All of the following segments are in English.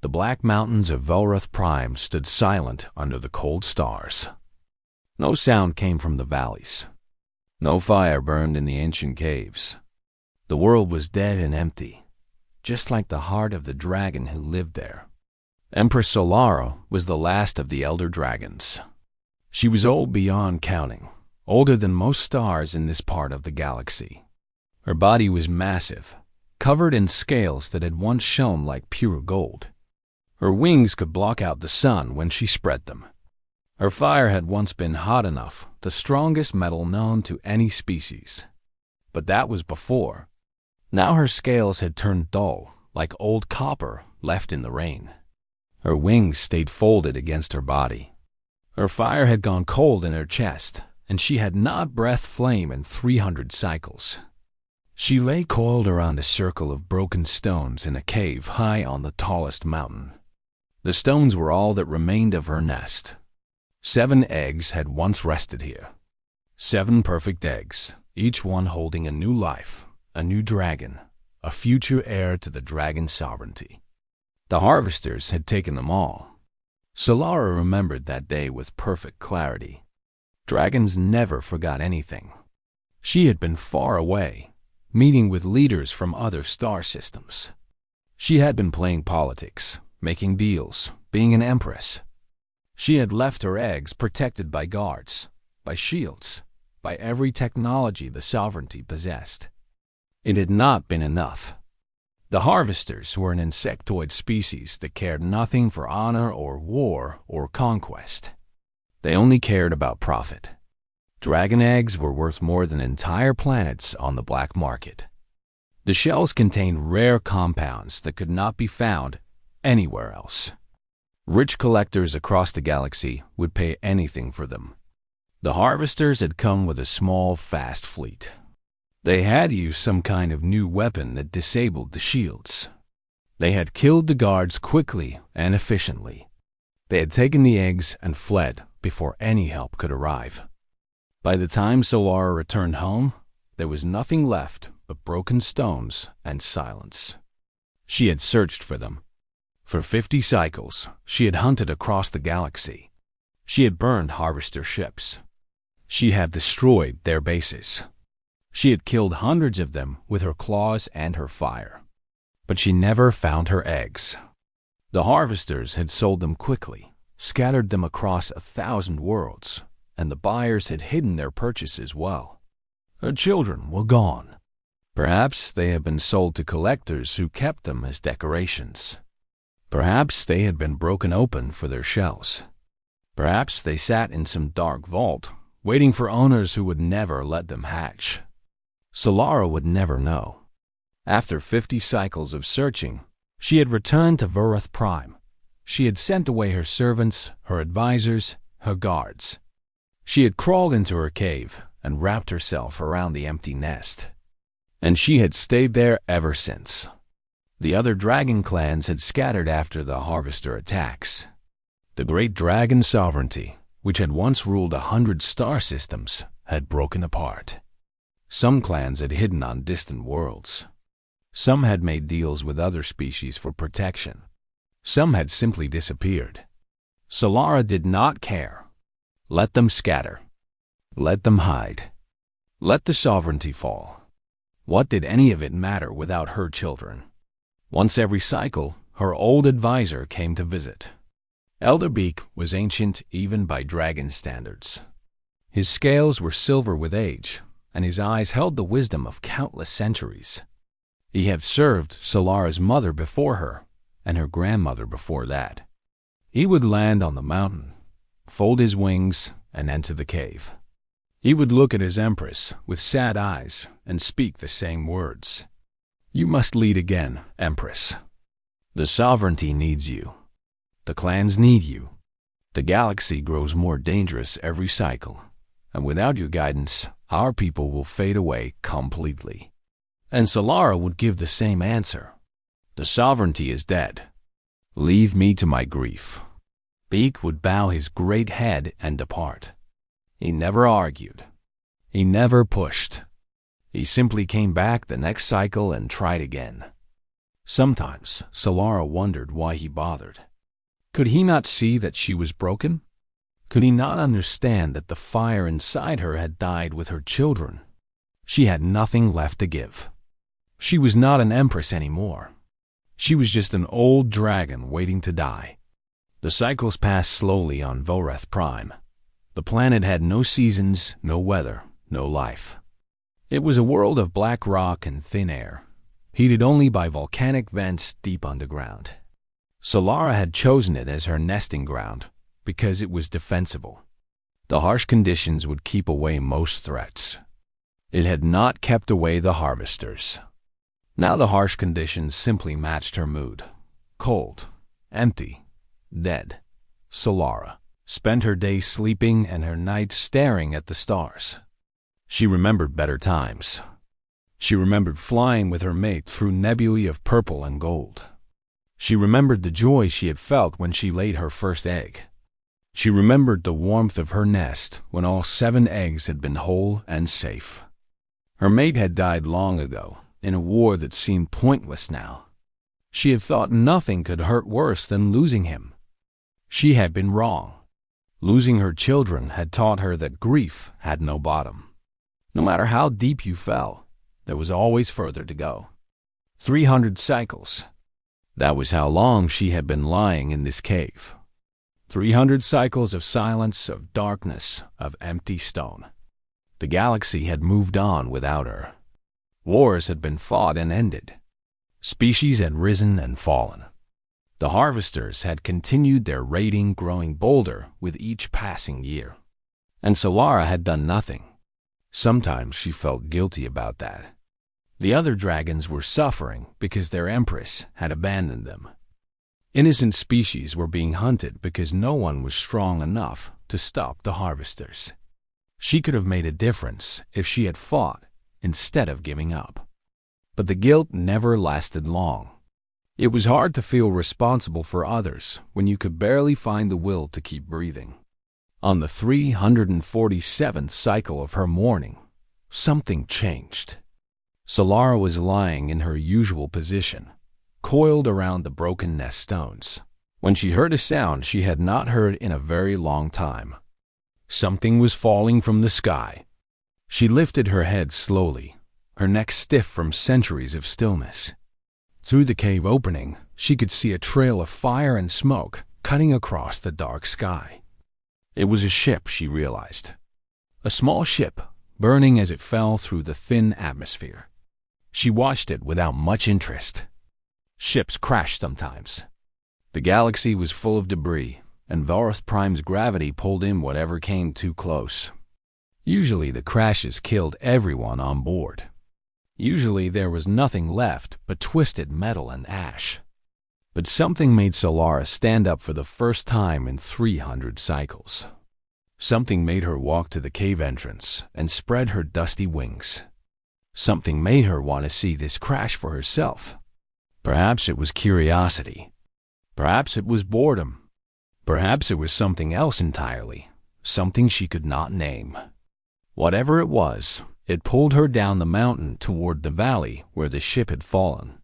The black mountains of Velroth Prime stood silent under the cold stars. No sound came from the valleys. No fire burned in the ancient caves. The world was dead and empty, just like the heart of the dragon who lived there. Empress Solara was the last of the elder dragons. She was old beyond counting, older than most stars in this part of the galaxy. Her body was massive, covered in scales that had once shone like pure gold. Her wings could block out the sun when she spread them. Her fire had once been hot enough, the strongest metal known to any species. But that was before. Now her scales had turned dull, like old copper left in the rain. Her wings stayed folded against her body. Her fire had gone cold in her chest, and she had not breathed flame in 300 cycles. She lay coiled around a circle of broken stones in a cave high on the tallest mountain. The stones were all that remained of her nest. 7 eggs had once rested here. 7 perfect eggs, each one holding a new life, a new dragon, a future heir to the dragon sovereignty. The harvesters had taken them all. Solara remembered that day with perfect clarity. Dragons never forgot anything. She had been far away, meeting with leaders from other star systems. She had been playing politics, making deals, being an empress. She had left her eggs protected by guards, by shields, by every technology the sovereignty possessed. It had not been enough. The harvesters were an insectoid species that cared nothing for honor or war or conquest. They only cared about profit. Dragon eggs were worth more than entire planets on the black market. The shells contained rare compounds that could not be found anywhere else. Rich collectors across the galaxy would pay anything for them. The harvesters had come with a small, fast fleet. They had used some kind of new weapon that disabled the shields. They had killed the guards quickly and efficiently. They had taken the eggs and fled before any help could arrive. By the time Solara returned home, there was nothing left but broken stones and silence. She had searched for them. For 50 cycles, she had hunted across the galaxy. She had burned harvester ships. She had destroyed their bases. She had killed hundreds of them with her claws and her fire. But she never found her eggs. The harvesters had sold them quickly, scattered them across 1,000 worlds, and the buyers had hidden their purchases well. Her children were gone. Perhaps they had been sold to collectors who kept them as decorations. Perhaps they had been broken open for their shells. Perhaps they sat in some dark vault, waiting for owners who would never let them hatch. Solara would never know. After 50 cycles of searching, she had returned to Velroth Prime. She had sent away her servants, her advisors, her guards. She had crawled into her cave and wrapped herself around the empty nest. And she had stayed there ever since. The other dragon clans had scattered after the harvester attacks. The great dragon sovereignty, which had once ruled 100 star systems, had broken apart. Some clans had hidden on distant worlds. Some had made deals with other species for protection. Some had simply disappeared. Solara did not care. Let them scatter. Let them hide. Let the sovereignty fall. What did any of it matter without her children? Once every cycle, her old advisor came to visit. Elder Beak was ancient even by dragon standards. His scales were silver with age, and his eyes held the wisdom of countless centuries. He had served Solara's mother before her, and her grandmother before that. He would land on the mountain, fold his wings, and enter the cave. He would look at his empress with sad eyes and speak the same words. "You must lead again, Empress. The sovereignty needs you. The clans need you. The galaxy grows more dangerous every cycle, and without your guidance, our people will fade away completely." And Solara would give the same answer. "The sovereignty is dead. Leave me to my grief." Beak would bow his great head and depart. He never argued. He never pushed. He simply came back the next cycle and tried again. Sometimes Solara wondered why he bothered. Could he not see that she was broken? Could he not understand that the fire inside her had died with her children? She had nothing left to give. She was not an empress anymore. She was just an old dragon waiting to die. The cycles passed slowly on Volrath Prime. The planet had no seasons, no weather, no life. It was a world of black rock and thin air, heated only by volcanic vents deep underground. Solara had chosen it as her nesting ground because it was defensible. The harsh conditions would keep away most threats. It had not kept away the harvesters. Now the harsh conditions simply matched her mood. Cold, empty, dead. Solara spent her days sleeping and her nights staring at the stars. She remembered better times. She remembered flying with her mate through nebulae of purple and gold. She remembered the joy she had felt when she laid her first egg. She remembered the warmth of her nest when all 7 eggs had been whole and safe. Her mate had died long ago, in a war that seemed pointless now. She had thought nothing could hurt worse than losing him. She had been wrong. Losing her children had taught her that grief had no bottom. No matter how deep you fell, there was always further to go. 300 cycles. That was how long she had been lying in this cave. 300 cycles of silence, of darkness, of empty stone. The galaxy had moved on without her. Wars had been fought and ended. Species had risen and fallen. The harvesters had continued their raiding, growing bolder with each passing year. And Solara had done nothing. Sometimes she felt guilty about that. The other dragons were suffering because their empress had abandoned them. Innocent species were being hunted because no one was strong enough to stop the harvesters. She could have made a difference if she had fought instead of giving up. But the guilt never lasted long. It was hard to feel responsible for others when you could barely find the will to keep breathing. On the 347th cycle of her mourning, something changed. Solara was lying in her usual position, coiled around the broken nest stones, when she heard a sound she had not heard in a very long time. Something was falling from the sky. She lifted her head slowly, her neck stiff from centuries of stillness. Through the cave opening, she could see a trail of fire and smoke cutting across the dark sky. It was a ship, she realized. A small ship, burning as it fell through the thin atmosphere. She watched it without much interest. Ships crashed sometimes. The galaxy was full of debris, and Volrath Prime's gravity pulled in whatever came too close. Usually the crashes killed everyone on board. Usually there was nothing left but twisted metal and ash. But something made Solara stand up for the first time in 300 cycles. Something made her walk to the cave entrance and spread her dusty wings. Something made her want to see this crash for herself. Perhaps it was curiosity. Perhaps it was boredom. Perhaps it was something else entirely, something she could not name. Whatever it was, it pulled her down the mountain toward the valley where the ship had fallen.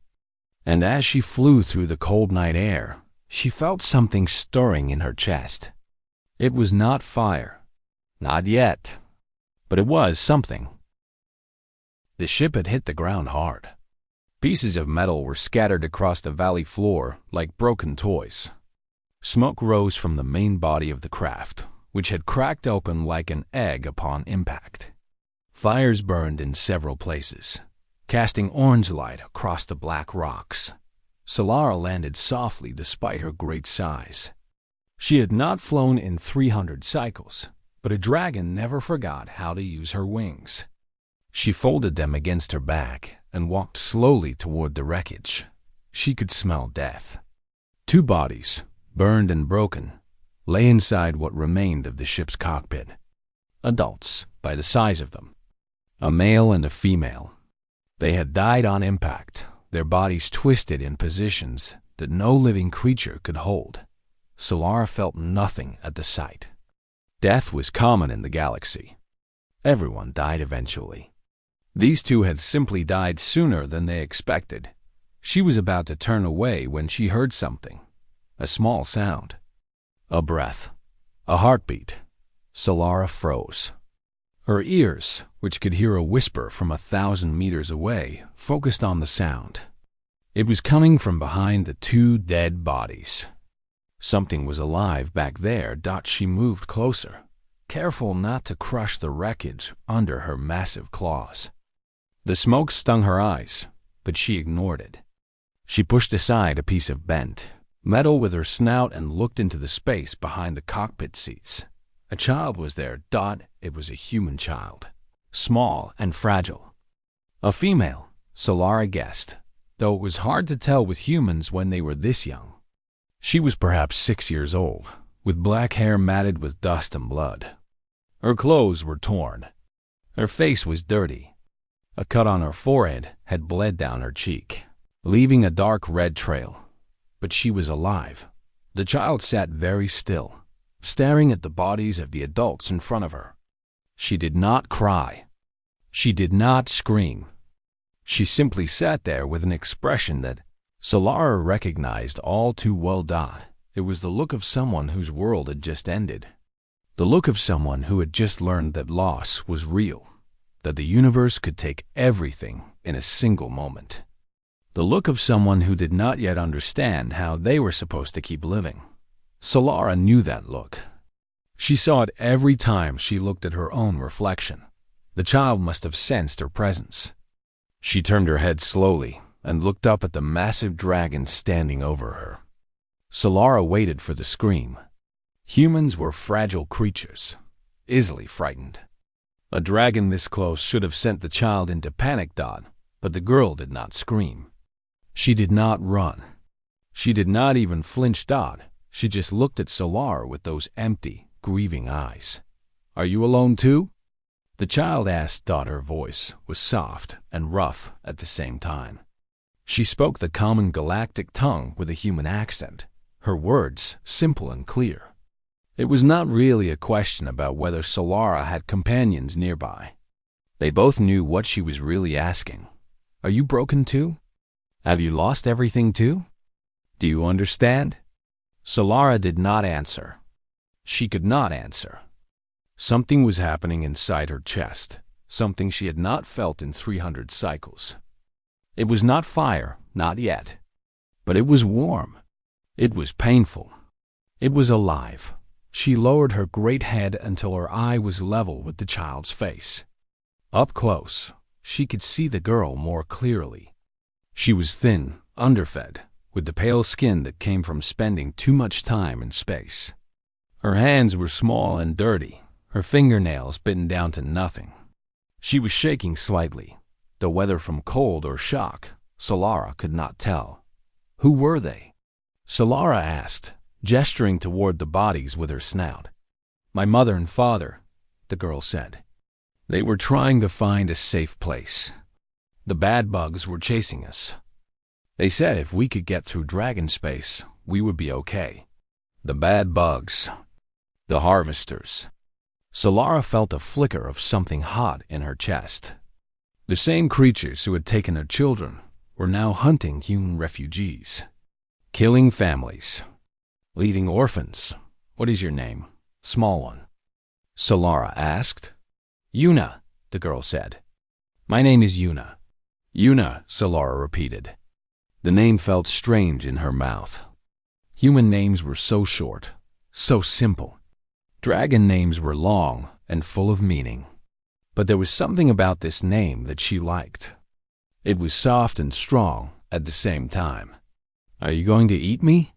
And as she flew through the cold night air, she felt something stirring in her chest. It was not fire. Not yet. But it was something. The ship had hit the ground hard. Pieces of metal were scattered across the valley floor like broken toys. Smoke rose from the main body of the craft, which had cracked open like an egg upon impact. Fires burned in several places, casting orange light across the black rocks. Solara landed softly despite her great size. She had not flown in 300 cycles, but a dragon never forgot how to use her wings. She folded them against her back and walked slowly toward the wreckage. She could smell death. 2 bodies, burned and broken, lay inside what remained of the ship's cockpit. Adults, by the size of them. A male and a female. They had died on impact, their bodies twisted in positions that no living creature could hold. Solara felt nothing at the sight. Death was common in the galaxy. Everyone died eventually. These 2 had simply died sooner than they expected. She was about to turn away when she heard something. A small sound. A breath. A heartbeat. Solara froze. Her ears, which could hear a whisper from 1,000 meters away, focused on the sound. It was coming from behind the two dead bodies. Something was alive back there. She moved closer, careful not to crush the wreckage under her massive claws. The smoke stung her eyes, but she ignored it. She pushed aside a piece of bent metal with her snout and looked into the space behind the cockpit seats. A child was there. It was a human child, small and fragile. A female, Solara guessed, though it was hard to tell with humans when they were this young. She was perhaps 6 years old, with black hair matted with dust and blood. Her clothes were torn. Her face was dirty. A cut on her forehead had bled down her cheek, leaving a dark red trail. But she was alive. The child sat very still, staring at the bodies of the adults in front of her. She did not cry. She did not scream. She simply sat there with an expression that Solara recognized all too well. It was the look of someone whose world had just ended. The look of someone who had just learned that loss was real, that the universe could take everything in a single moment. The look of someone who did not yet understand how they were supposed to keep living. Solara knew that look. She saw it every time she looked at her own reflection. The child must have sensed her presence. She turned her head slowly and looked up at the massive dragon standing over her. Solara waited for the scream. Humans were fragile creatures, easily frightened. A dragon this close should have sent the child into panic. But the girl did not scream. She did not run. She did not even flinch. She just looked at Solara with those empty, grieving eyes. "Are you alone too?" The child asked. Her voice was soft and rough at the same time. She spoke the common galactic tongue with a human accent, her words simple and clear. It was not really a question about whether Solara had companions nearby. They both knew what she was really asking. "Are you broken too? Have you lost everything too? Do you understand?" Solara did not answer. She could not answer. Something was happening inside her chest, something she had not felt in 300 cycles. It was not fire, not yet. But it was warm. It was painful. It was alive. She lowered her great head until her eye was level with the child's face. Up close, she could see the girl more clearly. She was thin, underfed, with the pale skin that came from spending too much time in space. Her hands were small and dirty, her fingernails bitten down to nothing. She was shaking slightly, though whether from cold or shock, Solara could not tell. Who were they? Solara asked, gesturing toward the bodies with her snout. "My mother and father," the girl said. "They were trying to find a safe place. The bad bugs were chasing us. They said if we could get through dragon space, we would be okay. The bad bugs. The harvesters." Solara felt a flicker of something hot in her chest. The same creatures who had taken her children were now hunting human refugees, killing families, leaving orphans. "What is your name, small one?" Solara asked. "Yuna," the girl said. "My name is Yuna." "Yuna," Solara repeated. The name felt strange in her mouth. Human names were so short, so simple. Dragon names were long and full of meaning. But there was something about this name that she liked. It was soft and strong at the same time. "Are you going to eat me?"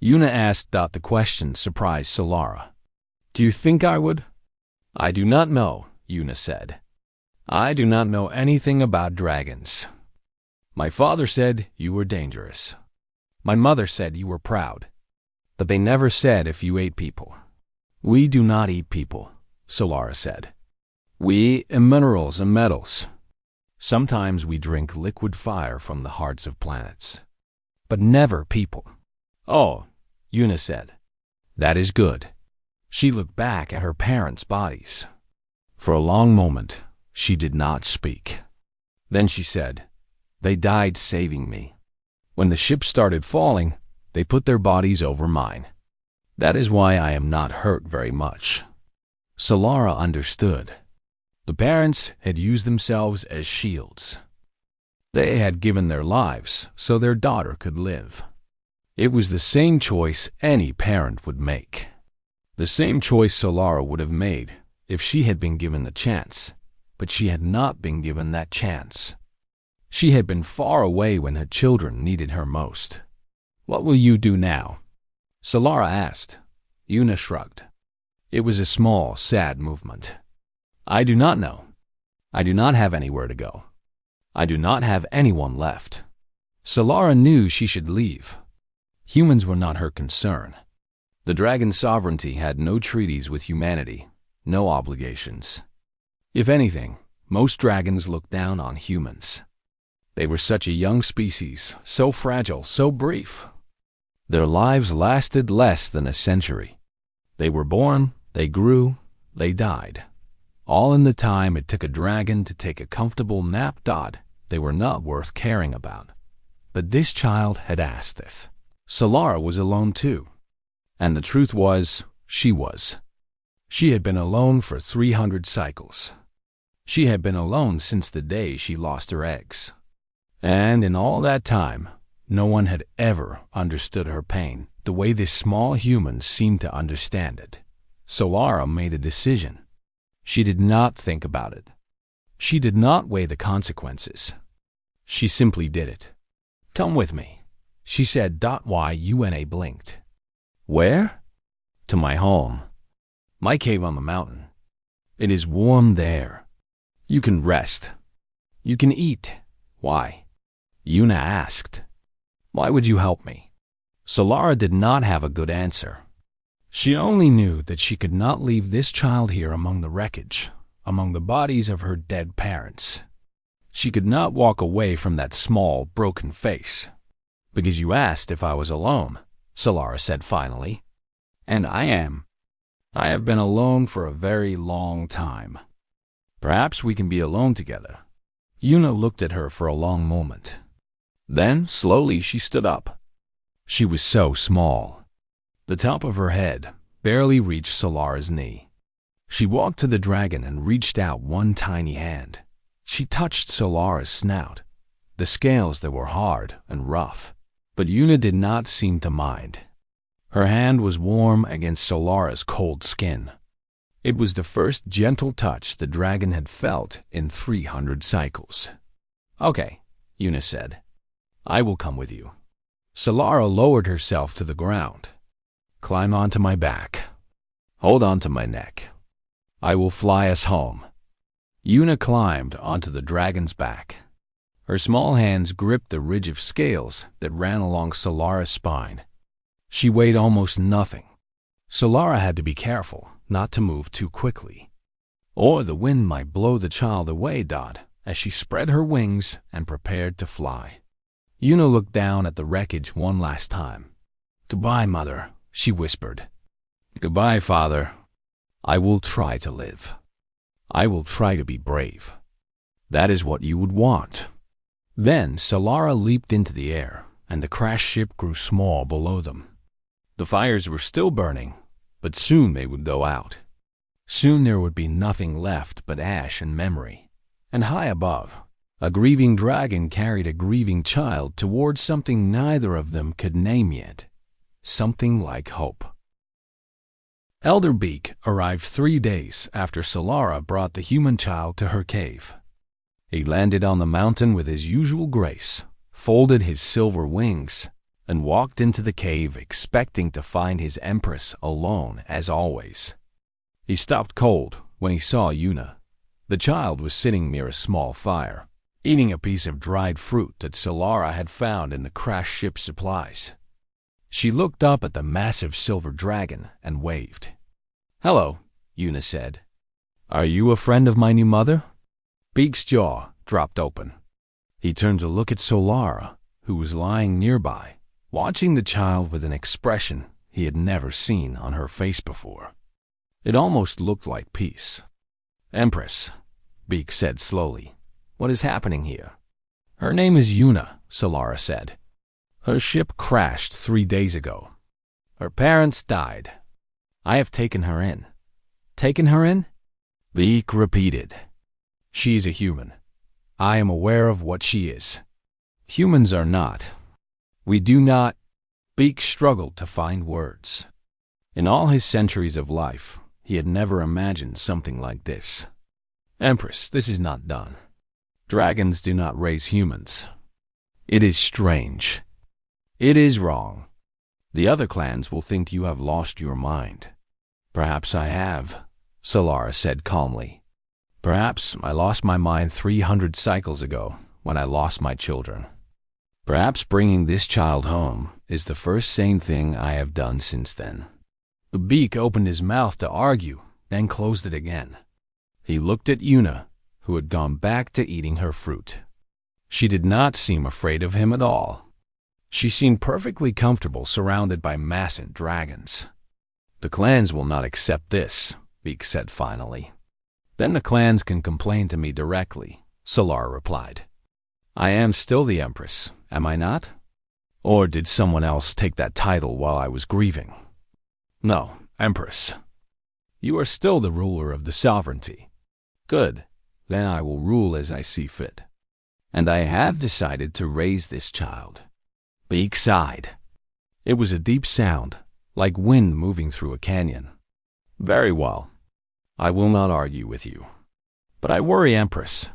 Yuna asked. The question surprised Solara. "Do you think I would?" "I do not know," Yuna said. "I do not know anything about dragons. My father said you were dangerous. My mother said you were proud. But they never said if you ate people." "We do not eat people," Solara said. "We eat minerals and metals. Sometimes we drink liquid fire from the hearts of planets. But never people." "Oh," Yuna said. "That is good." She looked back at her parents' bodies. For a long moment, she did not speak. Then she said, "They died saving me. When the ship started falling, they put their bodies over mine. That is why I am not hurt very much." Solara understood. The parents had used themselves as shields. They had given their lives so their daughter could live. It was the same choice any parent would make. The same choice Solara would have made if she had been given the chance, but she had not been given that chance. She had been far away when her children needed her most. "What will you do now?" Solara asked. Yuna shrugged. It was a small, sad movement. "I do not know. I do not have anywhere to go. I do not have anyone left." Solara knew she should leave. Humans were not her concern. The dragon sovereignty had no treaties with humanity, no obligations. If anything, most dragons looked down on humans. They were such a young species, so fragile, so brief. Their lives lasted less than a century. They were born, they grew, they died. All in the time it took a dragon to take a comfortable nap. They were not worth caring about. But this child had asked if Solara was alone too. And the truth was, she was. She had been alone for 300 cycles. She had been alone since the day she lost her eggs. And in all that time, no one had ever understood her pain the way this small human seemed to understand it. Solara made a decision. She did not think about it. She did not weigh the consequences. She simply did it. "Come with me," she said. Yuna blinked. "Where?" "To my home. My cave on the mountain. It is warm there. You can rest. You can eat." "Why?" Yuna asked. "Why would you help me?" Solara did not have a good answer. She only knew that she could not leave this child here among the wreckage, among the bodies of her dead parents. She could not walk away from that small, broken face. "Because you asked if I was alone," Solara said finally. "And I am. I have been alone for a very long time. Perhaps we can be alone together." Yuna looked at her for a long moment. Then, slowly, she stood up. She was so small. The top of her head barely reached Solara's knee. She walked to the dragon and reached out one tiny hand. She touched Solara's snout, the scales that were hard and rough. But Yuna did not seem to mind. Her hand was warm against Solara's cold skin. It was the first gentle touch the dragon had felt in 300 cycles. "Okay," Yuna said. "I will come with you." Solara lowered herself to the ground. "Climb onto my back. Hold on to my neck. I will fly us home." Yuna climbed onto the dragon's back. Her small hands gripped the ridge of scales that ran along Solara's spine. She weighed almost nothing. Solara had to be careful not to move too quickly, or the wind might blow the child away. As she spread her wings and prepared to fly. Yuna looked down at the wreckage one last time. "Goodbye, Mother," she whispered. "Goodbye, Father. I will try to live. I will try to be brave. That is what you would want." Then Solara leaped into the air, and the crashed ship grew small below them. The fires were still burning, but soon they would go out. Soon there would be nothing left but ash and memory. And high above, a grieving dragon carried a grieving child towards something neither of them could name yet. Something like hope. Elder Beak arrived 3 days after Solara brought the human child to her cave. He landed on the mountain with his usual grace, folded his silver wings, and walked into the cave expecting to find his empress alone as always. He stopped cold when he saw Yuna. The child was sitting near a small fire, eating a piece of dried fruit that Solara had found in the crashed ship's supplies. She looked up at the massive silver dragon and waved. "Hello," Yuna said. "Are you a friend of my new mother?" Beak's jaw dropped open. He turned to look at Solara, who was lying nearby, watching the child with an expression he had never seen on her face before. It almost looked like peace. "Empress," Beak said slowly, "what is happening here?" "Her name is Yuna," Solara said. Her ship crashed 3 days ago. Her parents died. I have taken her in. Taken her in? Beak repeated. She is a human. I am aware of what she is. Humans are not. We do not. Beak struggled to find words. In all his centuries of life, he had never imagined something like this. Empress, this is not done. Dragons do not raise humans. It is strange. It is wrong. The other clans will think you have lost your mind. Perhaps I have, Solara said calmly. Perhaps I lost my mind 300 cycles ago when I lost my children. Perhaps bringing this child home is the first sane thing I have done since then. The Beak opened his mouth to argue, then closed it again. He looked at Yuna, who had gone back to eating her fruit. She did not seem afraid of him at all. She seemed perfectly comfortable surrounded by massive dragons. The clans will not accept this, Beak said finally. Then the clans can complain to me directly, Solara replied. I am still the Empress, am I not? Or did someone else take that title while I was grieving? No, Empress. You are still the ruler of the sovereignty. Good, then I will rule as I see fit. And I have decided to raise this child. Beak sighed. It was a deep sound, like wind moving through a canyon. Very well. I will not argue with you. But I worry, Empress.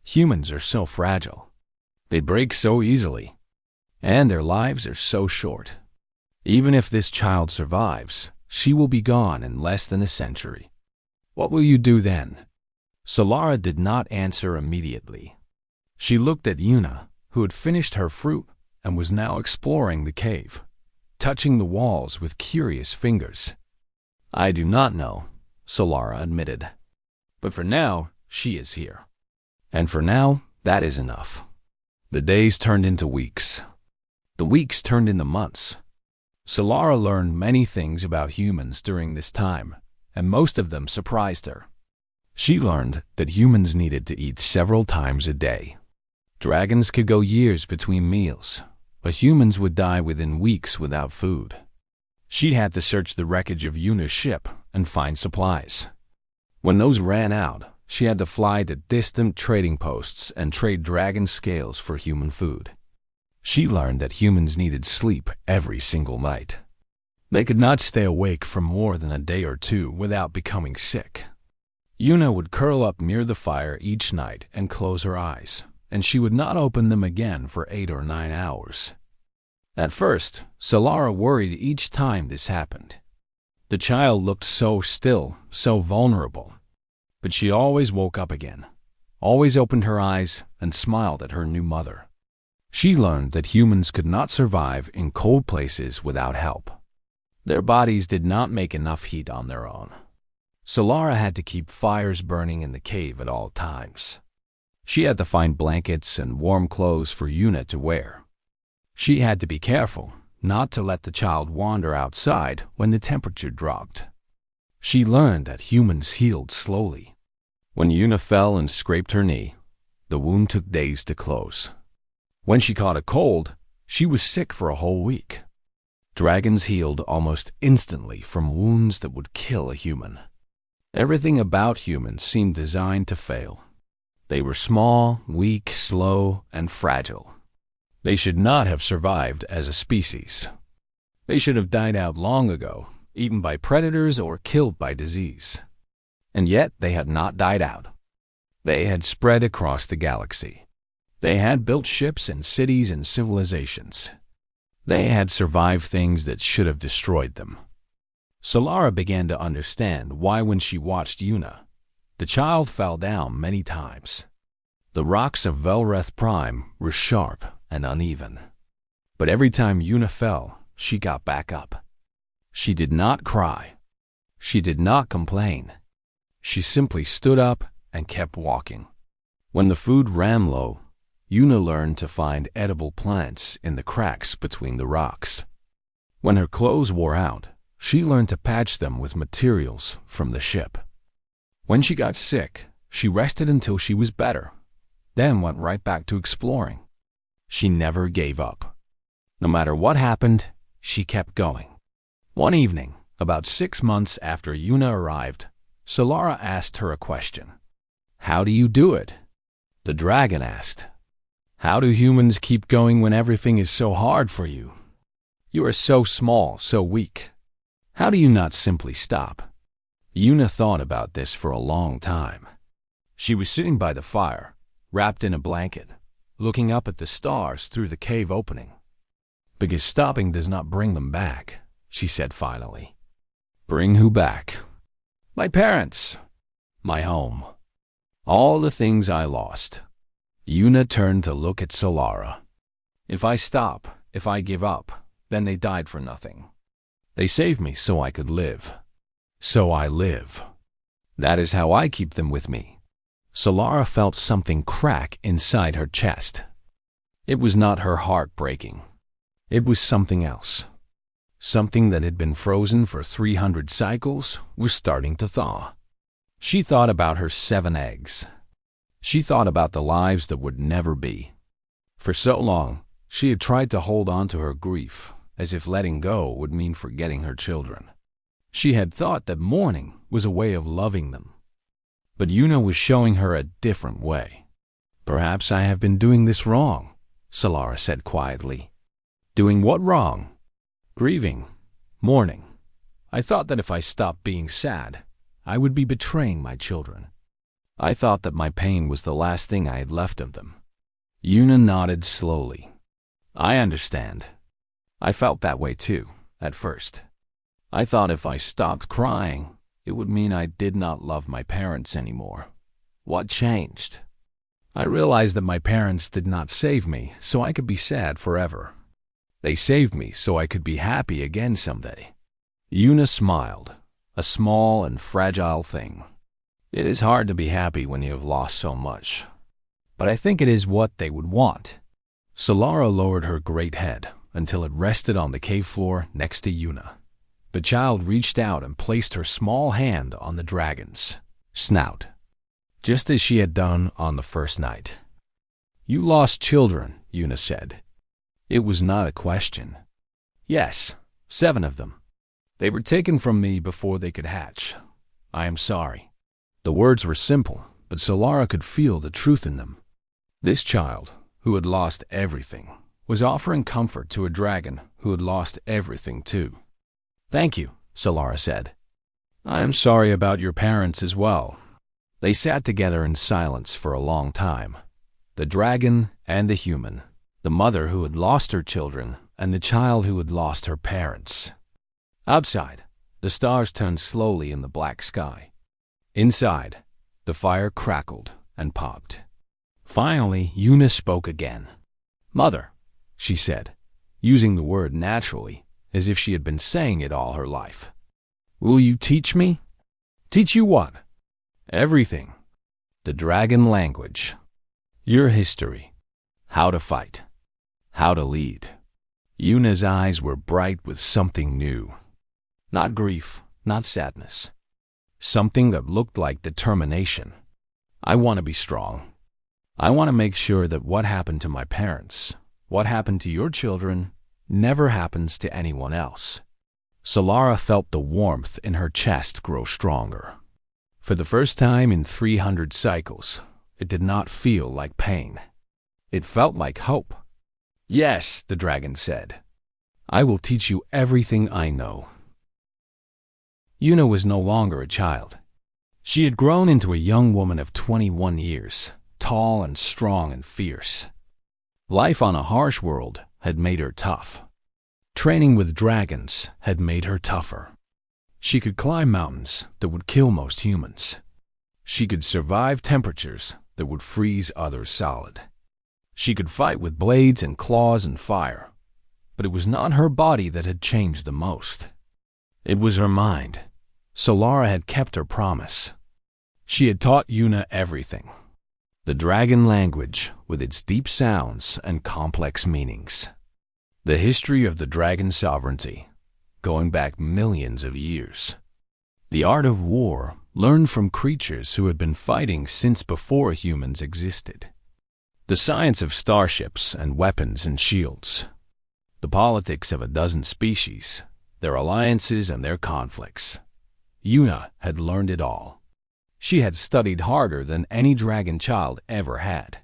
Humans are so fragile. They break so easily. And their lives are so short. Even if this child survives, she will be gone in less than a century. What will you do then? Solara did not answer immediately. She looked at Yuna, who had finished her fruit and was now exploring the cave, touching the walls with curious fingers. I do not know, Solara admitted. But for now, she is here. And for now, that is enough. The days turned into weeks. The weeks turned into months. Solara learned many things about humans during this time, and most of them surprised her. She learned that humans needed to eat several times a day. Dragons could go years between meals, but humans would die within weeks without food. She had to search the wreckage of Yuna's ship and find supplies. When those ran out, she had to fly to distant trading posts and trade dragon scales for human food. She learned that humans needed sleep every single night. They could not stay awake for more than a day or two without becoming sick. Yuna would curl up near the fire each night and close her eyes, and she would not open them again for 8 or 9 hours. At first, Solara worried each time this happened. The child looked so still, so vulnerable. But she always woke up again, always opened her eyes and smiled at her new mother. She learned that humans could not survive in cold places without help. Their bodies did not make enough heat on their own. Solara had to keep fires burning in the cave at all times. She had to find blankets and warm clothes for Yuna to wear. She had to be careful not to let the child wander outside when the temperature dropped. She learned that humans healed slowly. When Yuna fell and scraped her knee, the wound took days to close. When she caught a cold, she was sick for a whole week. Dragons healed almost instantly from wounds that would kill a human. Everything about humans seemed designed to fail. They were small, weak, slow, and fragile. They should not have survived as a species. They should have died out long ago, eaten by predators or killed by disease. And yet they had not died out. They had spread across the galaxy. They had built ships and cities and civilizations. They had survived things that should have destroyed them. Solara began to understand why when she watched Yuna, the child fell down many times. The rocks of Velreth Prime were sharp and uneven. But every time Yuna fell, she got back up. She did not cry. She did not complain. She simply stood up and kept walking. When the food ran low, Yuna learned to find edible plants in the cracks between the rocks. When her clothes wore out, she learned to patch them with materials from the ship. When she got sick, she rested until she was better, then went right back to exploring. She never gave up. No matter what happened, she kept going. One evening, about 6 months after Yuna arrived, Solara asked her a question. "How do you do it?" The dragon asked. "How do humans keep going when everything is so hard for you? You are so small, so weak. How do you not simply stop?" Yuna thought about this for a long time. She was sitting by the fire, wrapped in a blanket, looking up at the stars through the cave opening. "Because stopping does not bring them back," she said finally. "Bring who back?" "My parents. My home. All the things I lost." Yuna turned to look at Solara. "If I stop, if I give up, then they died for nothing. They saved me so I could live. So I live. That is how I keep them with me." Solara felt something crack inside her chest. It was not her heart breaking. It was something else. Something that had been frozen for 300 cycles was starting to thaw. She thought about her 7 eggs. She thought about the lives that would never be. For so long, she had tried to hold on to her grief, as if letting go would mean forgetting her children. She had thought that mourning was a way of loving them. But Yuna was showing her a different way. "Perhaps I have been doing this wrong," Solara said quietly. "Doing what wrong?" "Grieving, mourning. I thought that if I stopped being sad, I would be betraying my children. I thought that my pain was the last thing I had left of them." Yuna nodded slowly. "I understand. I felt that way too, at first. I thought if I stopped crying, it would mean I did not love my parents anymore. What changed? I realized that my parents did not save me so I could be sad forever. They saved me so I could be happy again someday." Yuna smiled, a small and fragile thing. "It is hard to be happy when you have lost so much. But I think it is what they would want." Solara lowered her great head until it rested on the cave floor next to Yuna. The child reached out and placed her small hand on the dragon's snout, just as she had done on the first night. "You lost children," Yuna said. It was not a question. "Yes, 7 of them. They were taken from me before they could hatch. I am sorry." The words were simple, but Solara could feel the truth in them. This child, who had lost everything, was offering comfort to a dragon who had lost everything too. "Thank you," Solara said. "I am sorry about your parents as well." They sat together in silence for a long time. The dragon and the human, the mother who had lost her children, and the child who had lost her parents. Outside, the stars turned slowly in the black sky. Inside, the fire crackled and popped. Finally, Yuna spoke again. "Mother," she said, using the word naturally, as if she had been saying it all her life. "Will you teach me?" "Teach you what?" "Everything. The dragon language. Your history. How to fight. How to lead." Yuna's eyes were bright with something new. Not grief, not sadness. Something that looked like determination. "I want to be strong. I want to make sure that what happened to my parents, what happened to your children, never happens to anyone else." Solara felt the warmth in her chest grow stronger. For the first time in 300 cycles, it did not feel like pain. It felt like hope. "Yes," the dragon said. "I will teach you everything I know." Yuna was no longer a child. She had grown into a young woman of 21 years, tall and strong and fierce. Life on a harsh world had made her tough. Training with dragons had made her tougher. She could climb mountains that would kill most humans. She could survive temperatures that would freeze others solid. She could fight with blades and claws and fire. But it was not her body that had changed the most. It was her mind. Solara had kept her promise. She had taught Yuna everything. The dragon language with its deep sounds and complex meanings. The history of the dragon sovereignty, going back millions of years. The art of war learned from creatures who had been fighting since before humans existed. The science of starships and weapons and shields. The politics of a dozen species, their alliances and their conflicts. Yuna had learned it all. She had studied harder than any dragon child ever had.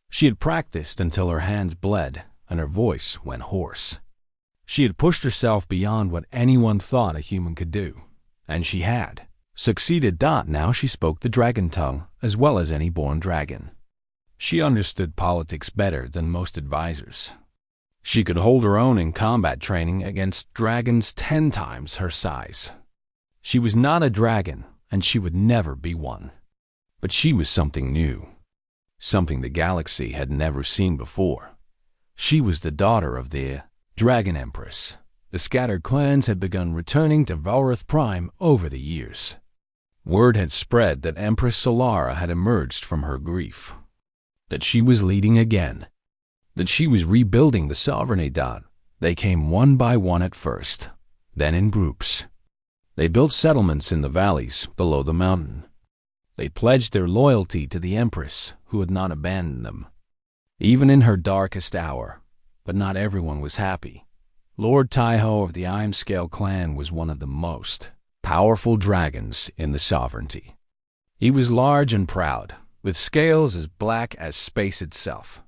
She had practiced until her hands bled and her voice went hoarse. She had pushed herself beyond what anyone thought a human could do, and she had succeeded. Now she spoke the dragon tongue as well as any born dragon. She understood politics better than most advisors. She could hold her own in combat training against dragons 10 times her size. She was not a dragon, and she would never be one. But she was something new, something the galaxy had never seen before. She was the daughter of the Dragon Empress. The scattered clans had begun returning to Valrath Prime over the years. Word had spread that Empress Solara had emerged from her grief, that she was leading again, that she was rebuilding the sovereignty. They came one by one at first, then in groups. They built settlements in the valleys below the mountain. They pledged their loyalty to the Empress, who had not abandoned them, even in her darkest hour. But not everyone was happy. Lord Taiho of the Imescale clan was one of the most powerful dragons in the sovereignty. He was large and proud, with scales as black as space itself.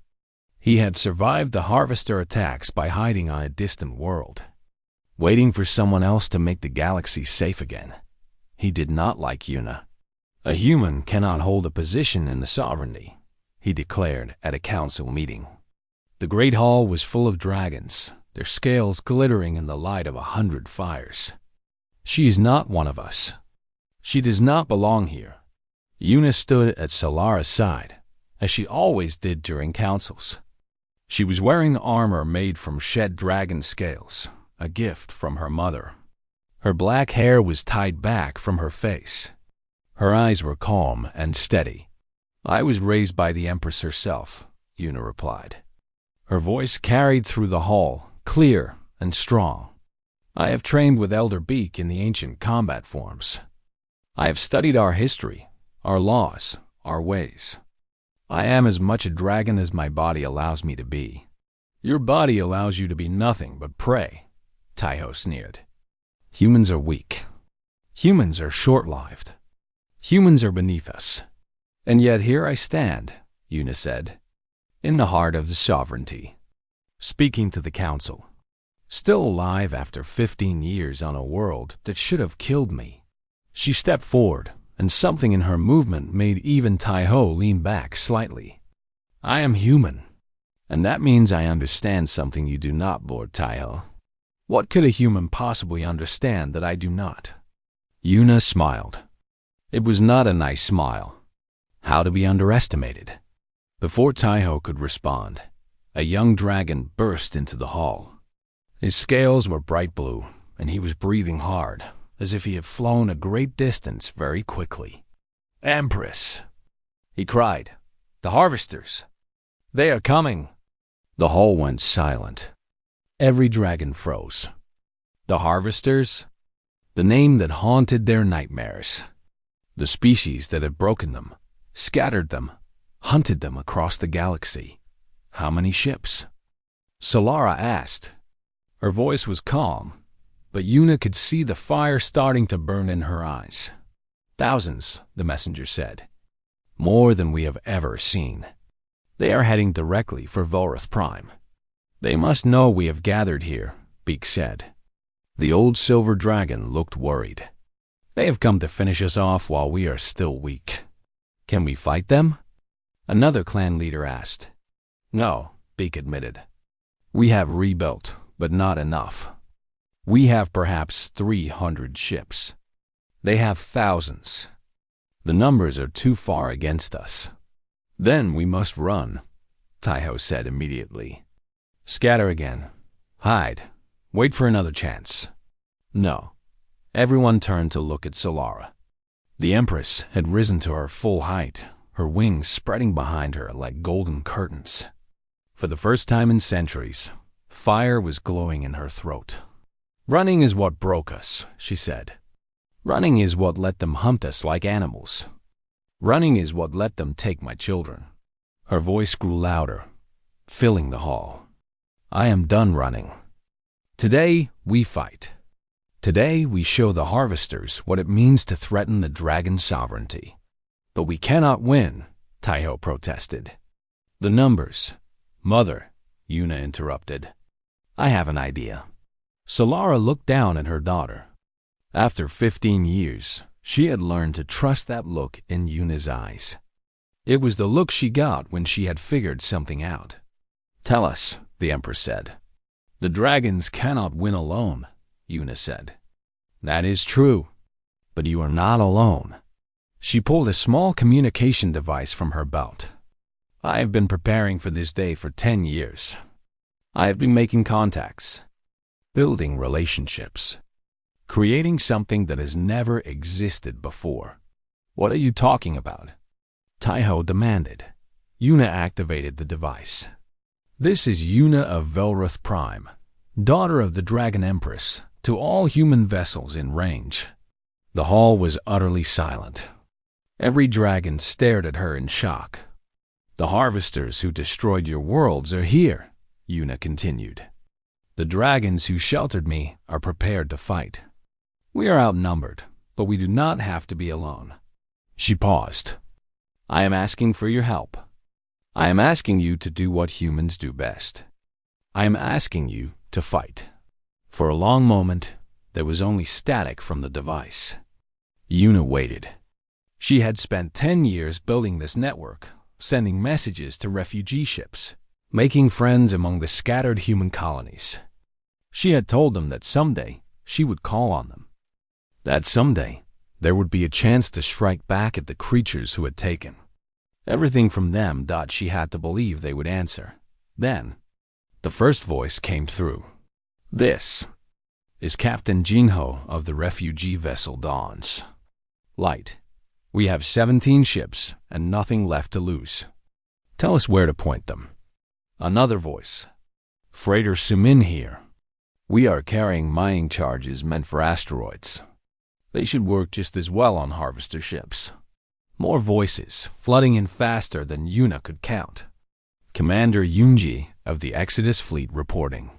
He had survived the harvester attacks by hiding on a distant world, waiting for someone else to make the galaxy safe again. He did not like Yuna. A human cannot hold a position in the sovereignty, he declared at a council meeting. The great hall was full of dragons, their scales glittering in the light of 100 fires. She is not one of us. She does not belong here. Yuna stood at Solara's side, as she always did during councils. She was wearing armor made from shed dragon scales, a gift from her mother. Her black hair was tied back from her face. Her eyes were calm and steady. I was raised by the Empress herself, Yuna replied. Her voice carried through the hall, clear and strong. I have trained with Elder Beak in the ancient combat forms. I have studied our history, our laws, our ways. I am as much a dragon as my body allows me to be. Your body allows you to be nothing but prey, Taiho sneered. Humans are weak. Humans are short-lived. Humans are beneath us. And yet here I stand, Yuna said, in the heart of the sovereignty, speaking to the council, still alive after 15 years on a world that should have killed me. She stepped forward, and something in her movement made even Taiho lean back slightly. I am human, and that means I understand something you do not, Lord Taiho. What could a human possibly understand that I do not? Yuna smiled. It was not a nice smile. How to be underestimated? Before Taiho could respond, a young dragon burst into the hall. His scales were bright blue, and he was breathing hard, as if he had flown a great distance very quickly. Empress, he cried. The harvesters. They are coming. The hall went silent. Every dragon froze. The harvesters? The name that haunted their nightmares. The species that had broken them, scattered them, hunted them across the galaxy. How many ships? Solara asked. Her voice was calm, but Yuna could see the fire starting to burn in her eyes. Thousands, the messenger said. More than we have ever seen. They are heading directly for Valrath Prime. They must know we have gathered here, Beak said. The old silver dragon looked worried. They have come to finish us off while we are still weak. Can we fight them? Another clan leader asked. No, Beak admitted. We have rebuilt, but not enough. We have perhaps 300 ships. They have thousands. The numbers are too far against us. Then we must run, Taiho said immediately. Scatter again. Hide. Wait for another chance. No. Everyone turned to look at Solara. The Empress had risen to her full height, her wings spreading behind her like golden curtains. For the first time in centuries, fire was glowing in her throat. Running is what broke us, she said. Running is what let them hunt us like animals. Running is what let them take my children. Her voice grew louder, filling the hall. I am done running, Today, we fight. Today, we show the harvesters what it means to threaten the dragon's sovereignty. But we cannot win, Taiho protested. The numbers. Mother, Yuna interrupted. I have an idea. Solara looked down at her daughter. After 15 years, she had learned to trust that look in Yuna's eyes. It was the look she got when she had figured something out. Tell us, the Empress said. The dragons cannot win alone, Yuna said. That is true, but you are not alone. She pulled a small communication device from her belt. I have been preparing for this day for 10 years. I have been making contacts, building relationships, creating something that has never existed before. What are you talking about? Taiho demanded. Yuna activated the device. This is Yuna of Velroth Prime, daughter of the Dragon Empress, to all human vessels in range. The hall was utterly silent. Every dragon stared at her in shock. The harvesters who destroyed your worlds are here, Yuna continued. The dragons who sheltered me are prepared to fight. We are outnumbered, but we do not have to be alone. She paused. I am asking for your help. I am asking you to do what humans do best. I am asking you to fight. For a long moment, there was only static from the device. Yuna waited. She had spent 10 years building this network, sending messages to refugee ships, making friends among the scattered human colonies. She had told them that someday she would call on them. That someday there would be a chance to strike back at the creatures who had taken everything from them. She had to believe they would answer. Then, the first voice came through. This is Captain Jinho of the refugee vessel Dawns. Light. We have 17 ships and nothing left to lose. Tell us where to point them. Another voice. Freighter Sumin here. We are carrying mining charges meant for asteroids. They should work just as well on harvester ships. More voices, flooding in faster than Yuna could count. Commander Yunji of the Exodus Fleet reporting.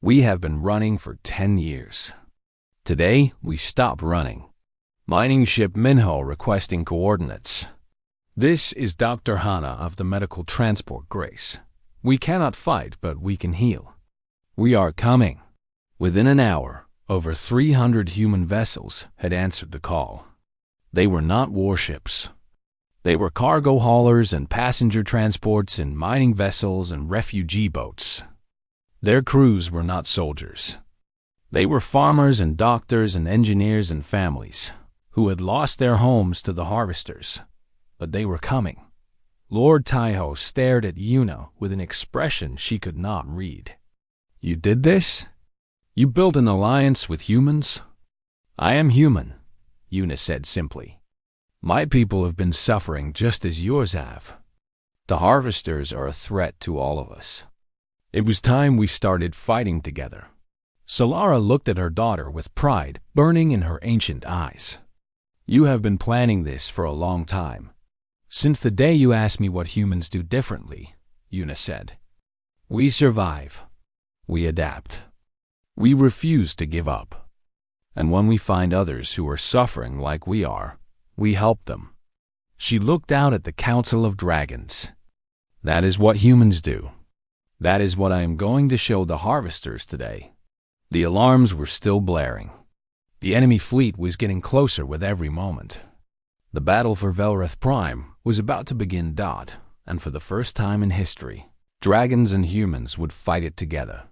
We have been running for 10 years. Today, we stop running. Mining ship Minho requesting coordinates. This is Dr. Hana of the Medical Transport Grace. We cannot fight, but we can heal. We are coming. Within an hour, over 300 human vessels had answered the call. They were not warships. They were cargo haulers and passenger transports and mining vessels and refugee boats. Their crews were not soldiers. They were farmers and doctors and engineers and families who had lost their homes to the harvesters. But they were coming. Lord Taiho stared at Yuna with an expression she could not read. You did this? You built an alliance with humans? I am human, Yuna said simply. My people have been suffering just as yours have. The harvesters are a threat to all of us. It was time we started fighting together. Solara looked at her daughter with pride burning in her ancient eyes. You have been planning this for a long time. Since the day you asked me what humans do differently, Yuna said. We survive. We adapt. We refuse to give up. And when we find others who are suffering like we are, we help them. She looked out at the Council of Dragons. That is what humans do. That is what I am going to show the harvesters today. The alarms were still blaring. The enemy fleet was getting closer with every moment. The battle for Velroth Prime was about to begin. And for the first time in history, dragons and humans would fight it together.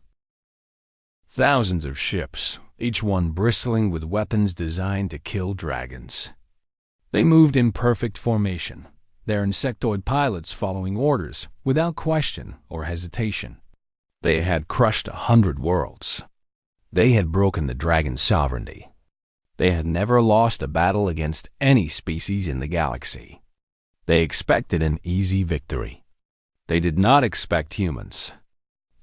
Thousands of ships, each one bristling with weapons designed to kill dragons. They moved in perfect formation, their insectoid pilots following orders without question or hesitation. They had crushed 100 worlds. They had broken the dragon's sovereignty. They had never lost a battle against any species in the galaxy. They expected an easy victory. They did not expect humans.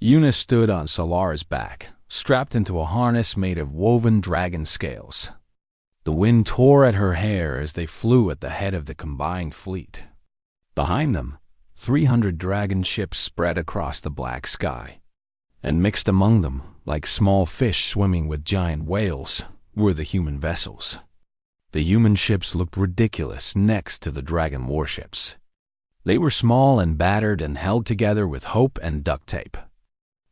Yuna stood on Solara's back, strapped into a harness made of woven dragon scales. The wind tore at her hair as they flew at the head of the combined fleet. Behind them, 300 dragon ships spread across the black sky, and mixed among them like small fish swimming with giant whales, were the human vessels. The human ships looked ridiculous next to the dragon warships. They were small and battered and held together with hope and duct tape.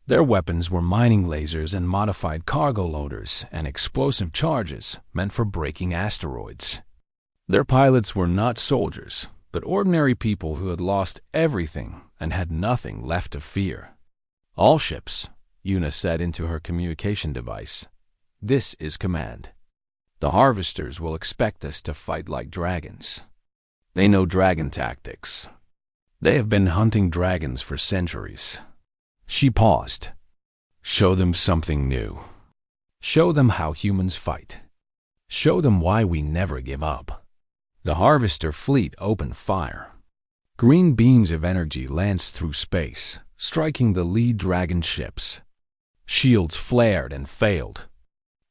Their weapons were mining lasers and modified cargo loaders and explosive charges meant for breaking asteroids. Their pilots were not soldiers, but ordinary people who had lost everything and had nothing left to fear. "All ships," Una said into her communication device. "This is command. The harvesters will expect us to fight like dragons. They know dragon tactics. They have been hunting dragons for centuries." She paused. "Show them something new. Show them how humans fight. Show them why we never give up." The harvester fleet opened fire. Green beams of energy lanced through space, striking the lead dragon ships. Shields flared and failed.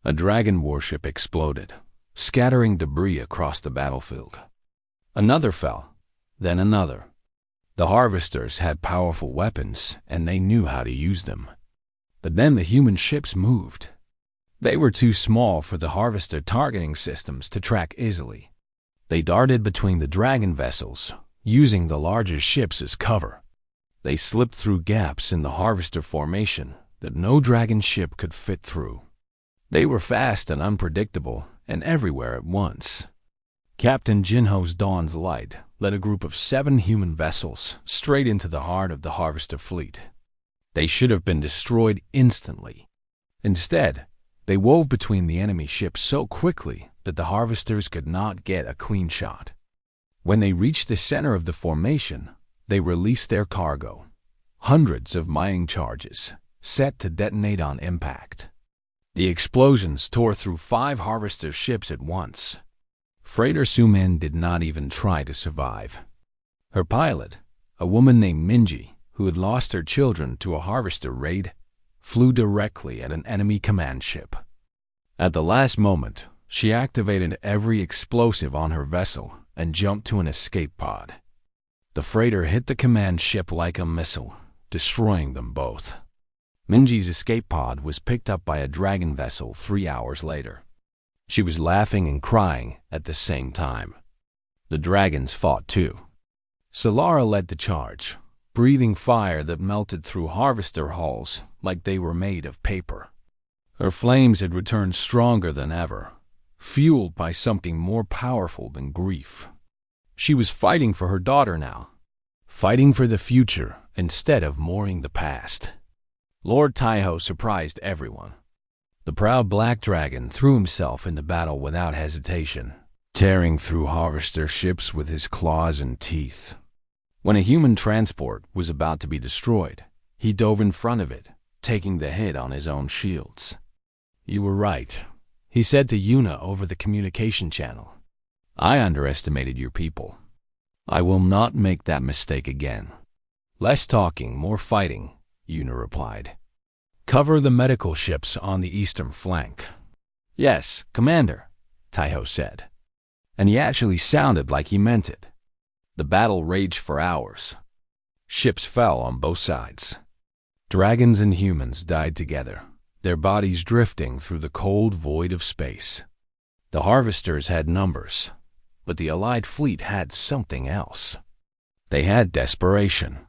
A dragon warship exploded, scattering debris across the battlefield. Another fell, then another. The harvesters had powerful weapons, and they knew how to use them. But then the human ships moved. They were too small for the harvester targeting systems to track easily. They darted between the dragon vessels, using the larger ships as cover. They slipped through gaps in the harvester formation that no dragon ship could fit through. They were fast and unpredictable, and everywhere at once. Captain Jinho's Dawn's Light led a group of 7 human vessels straight into the heart of the harvester fleet. They should have been destroyed instantly. Instead, they wove between the enemy ships so quickly that the harvesters could not get a clean shot. When they reached the center of the formation, they released their cargo, hundreds of mining charges, set to detonate on impact. The explosions tore through 5 harvester ships at once. Freighter Suman did not even try to survive. Her pilot, a woman named Minji, who had lost her children to a harvester raid, flew directly at an enemy command ship. At the last moment, she activated every explosive on her vessel and jumped to an escape pod. The freighter hit the command ship like a missile, destroying them both. Minji's escape pod was picked up by a dragon vessel 3 hours later. She was laughing and crying at the same time. The dragons fought too. Solara led the charge, breathing fire that melted through harvester hulls like they were made of paper. Her flames had returned stronger than ever, fueled by something more powerful than grief. She was fighting for her daughter now, fighting for the future instead of mourning the past. Lord Taiho surprised everyone. The proud black dragon threw himself into battle without hesitation, tearing through harvester ships with his claws and teeth. When a human transport was about to be destroyed, he dove in front of it, taking the hit on his own shields. "You were right," he said to Yuna over the communication channel. "I underestimated your people. I will not make that mistake again." "Less talking, more fighting," Yuna replied. "Cover the medical ships on the eastern flank." "Yes, Commander," Taiho said. And he actually sounded like he meant it. The battle raged for hours. Ships fell on both sides. Dragons and humans died together, their bodies drifting through the cold void of space. The harvesters had numbers, but the Allied fleet had something else. They had desperation.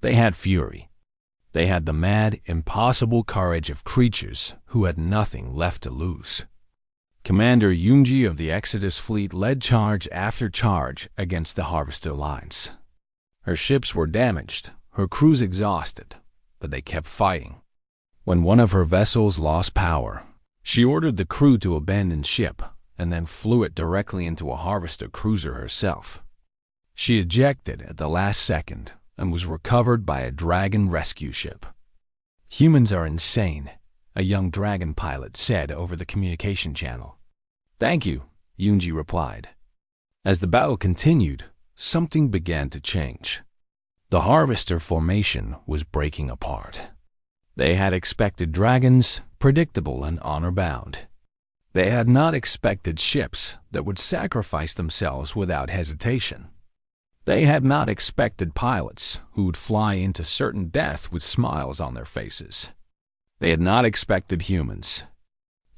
They had fury. They had the mad, impossible courage of creatures who had nothing left to lose. Commander Yunji of the Exodus fleet led charge after charge against the harvester lines. Her ships were damaged, her crews exhausted, but they kept fighting. When one of her vessels lost power, she ordered the crew to abandon ship and then flew it directly into a harvester cruiser herself. She ejected at the last second and was recovered by a dragon rescue ship. "Humans are insane," a young dragon pilot said over the communication channel. "Thank you," Yunji replied. As the battle continued, something began to change. The harvester formation was breaking apart. They had expected dragons, predictable and honor-bound. They had not expected ships that would sacrifice themselves without hesitation. They had not expected pilots who would fly into certain death with smiles on their faces. They had not expected humans.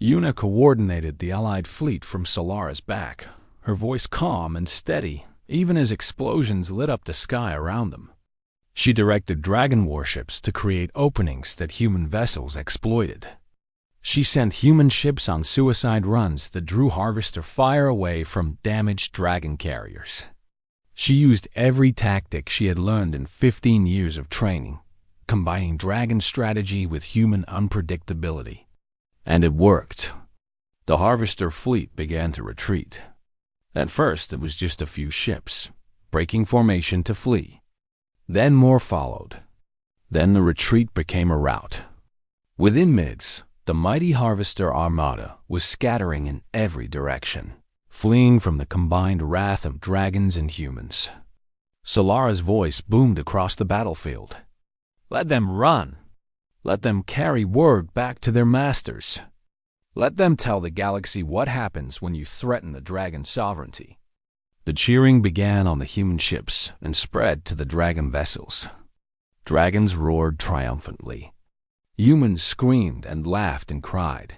Una coordinated the Allied fleet from Solara's back, her voice calm and steady, even as explosions lit up the sky around them. She directed dragon warships to create openings that human vessels exploited. She sent human ships on suicide runs that drew Harvester fire away from damaged dragon carriers. She used every tactic she had learned in 15 years of training, combining dragon strategy with human unpredictability. And it worked. The Harvester fleet began to retreat. At first, it was just a few ships, breaking formation to flee. Then more followed. Then the retreat became a rout. Within minutes, the mighty Harvester armada was scattering in every direction, fleeing from the combined wrath of dragons and humans. Solara's voice boomed across the battlefield. Let them run. Let them carry word back to their masters. Let them tell the galaxy what happens when you threaten the dragon sovereignty. The cheering began on the human ships and spread to the dragon vessels. Dragons roared triumphantly. Humans screamed and laughed and cried.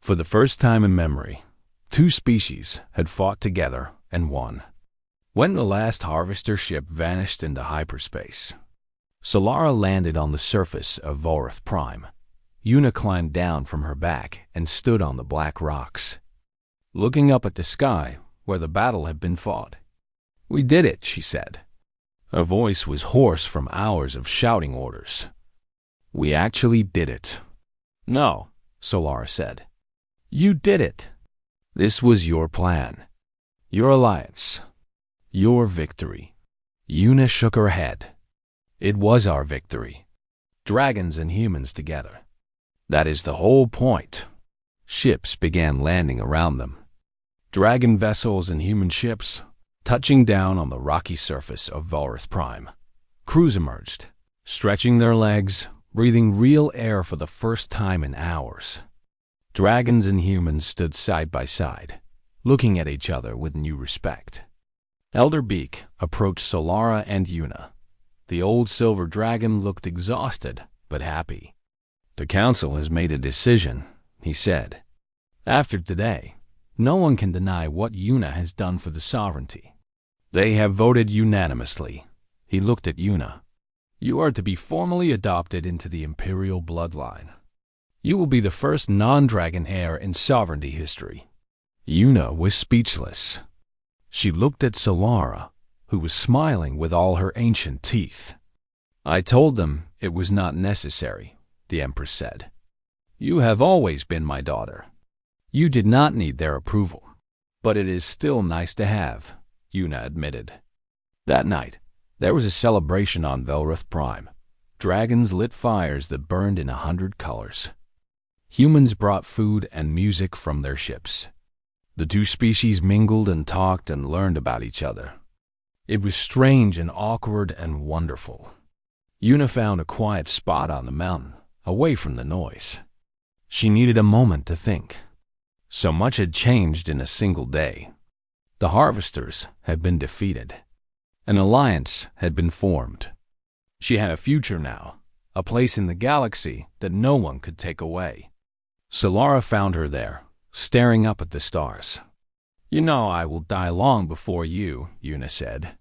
For the first time in memory, two species had fought together and won. When the last Harvester ship vanished into hyperspace, Solara landed on the surface of Volrath Prime. Una climbed down from her back and stood on the black rocks, looking up at the sky where the battle had been fought. We did it, she said. Her voice was hoarse from hours of shouting orders. We actually did it. No, Solara said. You did it. This was your plan, your alliance, your victory. Una shook her head. It was our victory. Dragons and humans together. That is the whole point. Ships began landing around them. Dragon vessels and human ships touching down on the rocky surface of Volrath Prime. Crews emerged, stretching their legs, breathing real air for the first time in hours. Dragons and humans stood side by side, looking at each other with new respect. Elder Beak approached Solara and Una. The old silver dragon looked exhausted, but happy. The council has made a decision, he said. After today, no one can deny what Una has done for the sovereignty. They have voted unanimously. He looked at Una. You are to be formally adopted into the imperial bloodline. You will be the first non-dragon heir in sovereignty history. Una was speechless. She looked at Solara, who was smiling with all her ancient teeth. I told them it was not necessary, the Empress said. You have always been my daughter. You did not need their approval, but it is still nice to have, Una admitted. That night, there was a celebration on Volrath Prime. Dragons lit fires that burned in 100 colors. Humans brought food and music from their ships. The two species mingled and talked and learned about each other. It was strange and awkward and wonderful. Una found a quiet spot on the mountain, away from the noise. She needed a moment to think. So much had changed in a single day. The Harvesters had been defeated. An alliance had been formed. She had a future now, a place in the galaxy that no one could take away. Solara found her there, staring up at the stars. You know I will die long before you, Una said.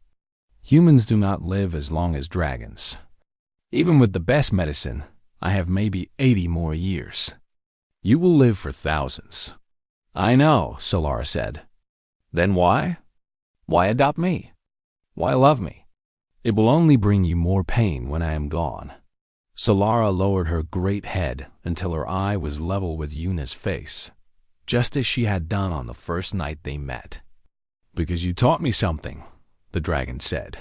Humans do not live as long as dragons. Even with the best medicine, I have maybe 80 more years. You will live for thousands. I know, Solara said. Then why? Why adopt me? Why love me? It will only bring you more pain when I am gone. Solara lowered her great head until her eye was level with Una's face, just as she had done on the first night they met. Because you taught me something, the dragon said.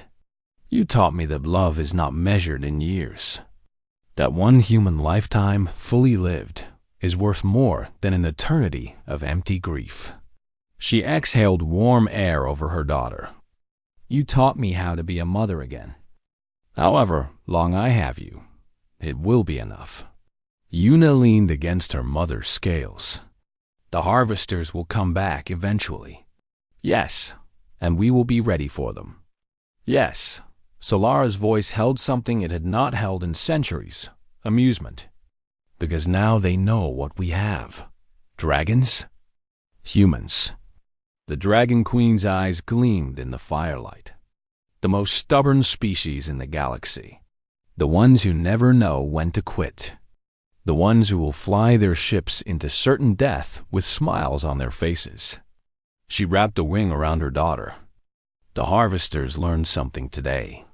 You taught me that love is not measured in years. That one human lifetime, fully lived, is worth more than an eternity of empty grief. She exhaled warm air over her daughter. You taught me how to be a mother again. However long I have you, it will be enough. Una leaned against her mother's scales. The Harvesters will come back eventually. Yes, and we will be ready for them. Yes, Solara's voice held something it had not held in centuries, amusement. Because now they know what we have. Dragons? Humans. The Dragon Queen's eyes gleamed in the firelight. The most stubborn species in the galaxy. The ones who never know when to quit. The ones who will fly their ships into certain death with smiles on their faces. She wrapped a wing around her daughter. The harvesters learned something today.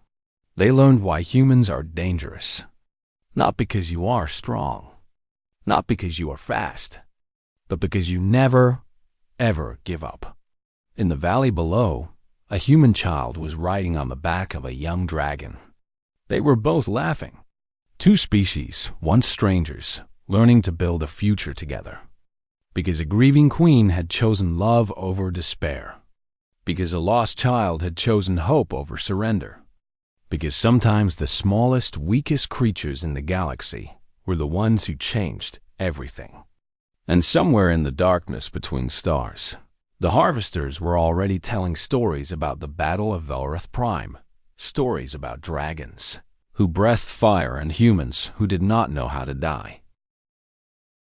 They learned why humans are dangerous. Not because you are strong. Not because you are fast. But because you never, ever give up. In the valley below, a human child was riding on the back of a young dragon. They were both laughing. Two species, once strangers, learning to build a future together. Because a grieving queen had chosen love over despair. Because a lost child had chosen hope over surrender. Because sometimes the smallest, weakest creatures in the galaxy were the ones who changed everything. And somewhere in the darkness between stars, the harvesters were already telling stories about the Battle of Velroth Prime, stories about dragons who breathed fire and humans who did not know how to die.